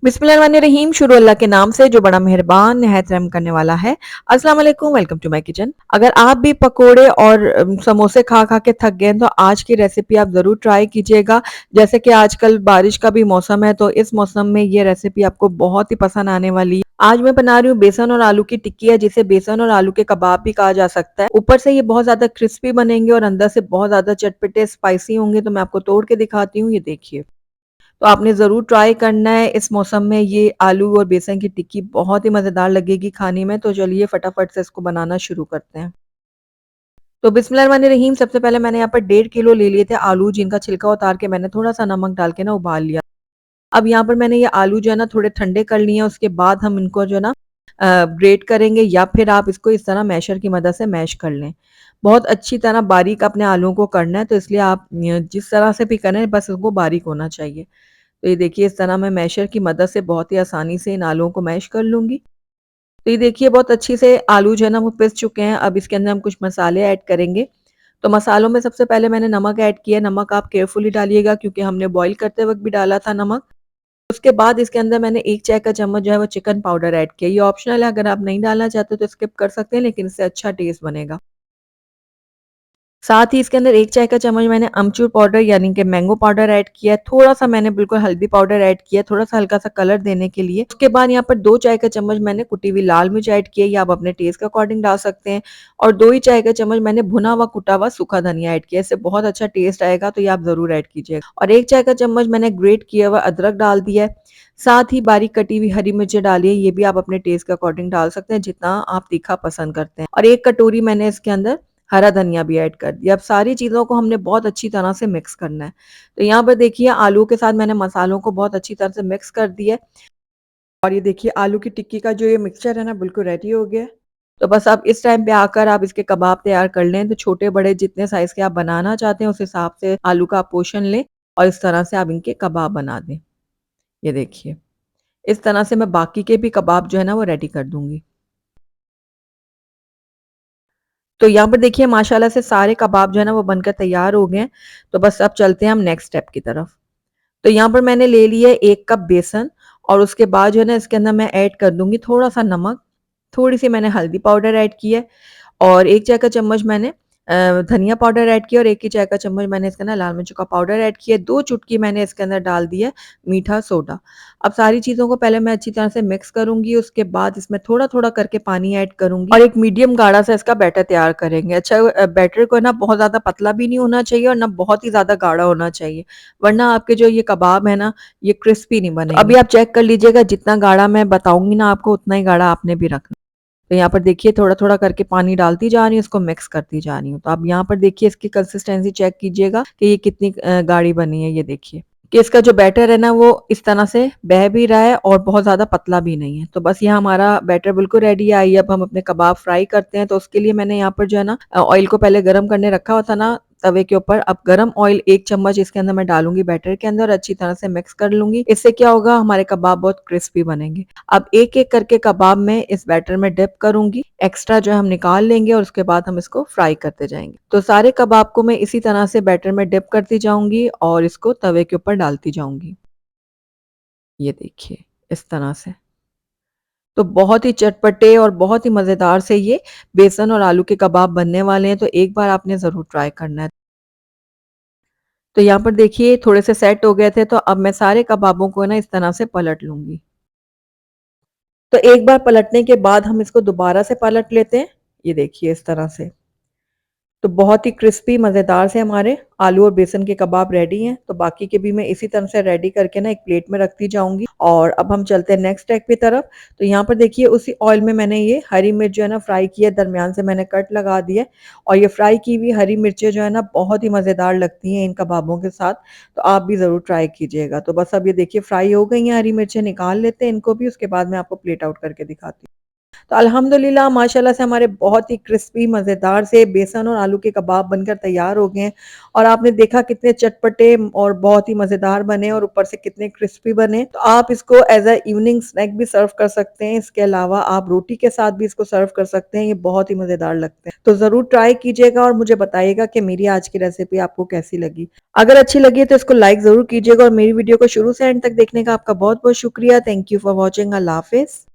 बिस्मिल्लाहिर्रहमानिर्रहीम। शुरू अल्लाह के नाम से जो बड़ा मेहरबान निहायत रहम करने वाला है। अस्सलाम वालेकुम, वेलकम टू माय किचन। अगर आप भी पकोड़े और समोसे खा खा के थक गए हैं तो आज की रेसिपी आप ज़रूर ट्राई कीजिएगा। जैसे कि आजकल बारिश का भी मौसम है तो इस मौसम में ये रेसिपी आपको बहुत ही पसंद आने वाली है। आज मैं बना रही हूँ बेसन और आलू की टिक्की है, जिसे बेसन और आलू के कबाब भी कहा जा सकता है। ऊपर से ये बहुत ज़्यादा क्रिस्पी बनेंगे और अंदर से बहुत ज़्यादा चटपटे स्पाइसी होंगे। तो मैं आपको तोड़ के दिखाती हूँ, ये देखिए। तो आपने ज़रूर ट्राई करना है इस मौसम में। ये आलू और बेसन की टिक्की बहुत ही मज़ेदार लगेगी खाने में। तो चलिए फटाफट से इसको बनाना शुरू करते हैं। तो बिस्मिल्लाहिर्रहमानिर्रहीम, सबसे पहले मैंने यहाँ पर 1.5 किलो ले लिए थे आलू, जिनका छिलका उतार के मैंने थोड़ा-सा नमक डाल के ना उबाल लिया। अब यहाँ पर मैंने ये आलू जो है ना थोड़े ठंडे कर लिए हैं, उसके बाद हम इनको जो है ना ग्रेट करेंगे, या फिर आप इसको इस तरह मैशर की मदद से मैश कर लें। बहुत अच्छी तरह बारीक अपने आलूओं को करना है, तो इसलिए आप जिस तरह से भी करें बस उसको बारीक होना चाहिए। तो ये देखिए इस तरह मैं मैशर की मदद से बहुत ही आसानी से इन आलूओं को मैश कर लूँगी। तो ये देखिए बहुत अच्छी से आलू जो है ना वो पिस चुके हैं। अब इसके अंदर हम कुछ मसाले ऐड करेंगे। तो मसालों में सबसे पहले मैंने नमक ऐड किया। नमक आप केयरफुली डालिएगा क्योंकि हमने बॉयल करते वक़्त भी डाला था नमक। उसके बाद इसके अंदर मैंने 1 चाय का चम्मच जो है वो चिकन पाउडर ऐड किया। ये ऑप्शनल है, अगर आप नहीं डालना चाहते तो स्किप कर सकते हैं, लेकिन इससे अच्छा टेस्ट बनेगा। साथ ही इसके अंदर 1 चाय का चम्मच मैंने अमचूर पाउडर यानी कि मैंगो पाउडर ऐड किया है। थोड़ा-सा मैंने बिल्कुल हल्दी पाउडर ऐड किया है, थोड़ा-सा हल्का-सा कलर देने के लिए। उसके बाद यहाँ पर 2 चाय का चम्मच मैंने कुटी हुई लाल मिर्च ऐड की है, ये आप अपने टेस्ट के अकॉर्डिंग डाल सकते हैं। और 2 ही चाय का चम्मच मैंने भुना हुआ कुटा हुआ सूखा धनिया ऐड किया है, इससे बहुत अच्छा टेस्ट आएगा, तो ये आप ज़रूर ऐड कीजिएगा। और 1 चाय का चम्मच मैंने ग्रेट किया हुआ अदरक डाल दिया है। साथ ही बारीक कटी हुई हरी मिर्चें डाली है, ये भी आप अपने टेस्ट के अकॉर्डिंग डाल सकते हैं, जितना आप तीखा पसंद करते हैं। और 1 कटोरी मैंने इसके अंदर हरा धनिया भी ऐड कर दिया। अब सारी चीज़ों को हमने बहुत अच्छी तरह से मिक्स करना है। तो यहाँ पर देखिए आलू के साथ मैंने मसालों को बहुत अच्छी तरह से मिक्स कर दिया है। और ये देखिए आलू की टिक्की का जो ये मिक्सचर है ना बिल्कुल रेडी हो गया है। तो बस अब इस टाइम पे आकर आप इसके कबाब तैयार कर लें। तो छोटे-बड़े जितने साइज़ के आप बनाना चाहते हैं उस हिसाब से आलू का आप पोर्शन लें और इस तरह से आप इनके कबाब बना दें। ये देखिए, इस तरह से मैं बाकी के भी कबाब जो है ना वो रेडी कर दूँगी। तो यहाँ पर देखिए माशाल्लाह से सारे कबाब जो है ना वो बनकर तैयार हो गए हैं। तो बस अब चलते हैं हम नेक्स्ट स्टेप की तरफ। तो यहाँ पर मैंने ले लिया है 1 कप बेसन और उसके बाद जो है ना इसके अंदर मैं ऐड कर दूँगी थोड़ा-सा नमक, थोड़ी-सी मैंने हल्दी पाउडर ऐड की है और 1 चाय का चम्मच मैंने धनिया पाउडर ऐड किया और 1 ही चाय का चम्मच मैंने इसके अंदर लाल मिर्चों का पाउडर ऐड किया। 2 चुटकी मैंने इसके अंदर डाल दी है मीठा सोडा। अब सारी चीज़ों को पहले मैं अच्छी तरह से मिक्स करूँगी, उसके बाद इसमें थोड़ा-थोड़ा करके पानी ऐड करूँगी और एक मीडियम गाढ़ा सा इसका बैटर तैयार करेंगे। अच्छा बैटर को ना बहुत ज़्यादा पतला भी नहीं होना चाहिए और ना बहुत ही ज़्यादा गाढ़ा होना चाहिए, वरना आपके जो ये कबाब है ना, ये क्रिस्पी नहीं बनेंगे। अभी आप चेक कर लीजिएगा, जितना गाढ़ा मैं बताऊँगी ना आपको उतना ही गाढ़ा आपने भी रखना। तो यहाँ पर देखिए थोड़ा-थोड़ा करके पानी डालती जा रही हूँ, इसको मिक्स करती जा रही हूँ। तो आप यहाँ पर देखिए इसकी कंसिस्टेंसी चेक कीजिएगा कि ये कितनी गाढ़ी बनी है, ये देखिए। कि इसका जो बैटर है ना वो इस तरह से बह भी रहा है और बहुत ज़्यादा पतला भी नहीं है। तो बस ये हमारा बैटर बिल्कुल रेडी है। आइए अब हम अपने कबाब फ्राई करते हैं। तो उसके लिए मैंने यहाँ पर जो है ना ऑयल को पहले गरम करने रखा हुआ था ना तवे के ऊपर। अब गरम ऑयल 1 चम्मच इसके अंदर मैं डालूँगी बैटर के अंदर और अच्छी तरह से मिक्स कर लूँगी। इससे क्या होगा, हमारे कबाब बहुत क्रिस्पी बनेंगे। अब एक-एक करके कबाब में इस बैटर में डिप करूँगी। एक्स्ट्रा जो है हम निकाल लेंगे और उसके बाद हम इसको फ्राई करते जाएँगे। तो सारे कबाब को मैं इसी तरह से बैटर में डिप करती जाऊँगी और इसको तवे के ऊपर डालती जाऊँगी। ये देखिए, इस तरह से। तो बहुत ही चटपटे और बहुत ही मज़ेदार से ये बेसन और आलू के कबाब बनने वाले हैं, तो एक बार आपने ज़रूर ट्राई करना है। तो यहाँ पर देखिए थोड़े से सेट हो गए थे, तो अब मैं सारे कबाबों को ना इस तरह से पलट लूँगी। तो एक बार पलटने के बाद हम इसको दोबारा से पलट लेते हैं। ये देखिए इस तरह से। तो बहुत ही क्रिस्पी मज़ेदार से हमारे आलू और बेसन के कबाब रेडी हैं। तो बाकी के भी मैं इसी तरह से रेडी करके ना एक प्लेट में रखती जाऊँगी और अब हम चलते हैं नेक्स्ट स्टेप की तरफ। तो यहाँ पर देखिए उसी ऑयल में मैंने ये हरी मिर्च जो है ना फ्राई की है, दरमियान से मैंने कट लगा दिया है और ये फ्राई की हुई हरी मिर्चें जो है ना बहुत ही मज़ेदार लगती हैं इन कबाबों के साथ। तो आप भी ज़रूर ट्राई कीजिएगा। तो बस अब ये देखिए फ्राई हो गई हैं हरी मिर्चें, निकाल लेते हैं इनको भी, उसके बाद मैं आपको प्लेट आउट करके दिखाती हूँ। तो अल्हम्दुलिल्लाह माशाल्लाह से हमारे बहुत ही क्रिस्पी मज़ेदार से बेसन और आलू के कबाब बनकर तैयार हो गए हैं और आपने देखा कितने चटपटे और बहुत ही मज़ेदार बने और ऊपर से कितने क्रिस्पी बने। तो आप इसको एज़ अ इवनिंग स्नैक भी सर्व कर सकते हैं। इसके अलावा आप रोटी के साथ भी इसको सर्व कर सकते हैं। ये बहुत ही मज़ेदार लगते हैं। तो ज़रूर ट्राई कीजिएगा और मुझे बताइएगा कि मेरी आज की रेसिपी आपको कैसी लगी। अगर अच्छी लगी है तो इसको लाइक ज़रूर कीजिएगा और मेरी वीडियो को शुरू से एंड तक देखने का आपका बहुत-बहुत शुक्रिया। Thank you for watching. अल्लाह हाफ़िज़।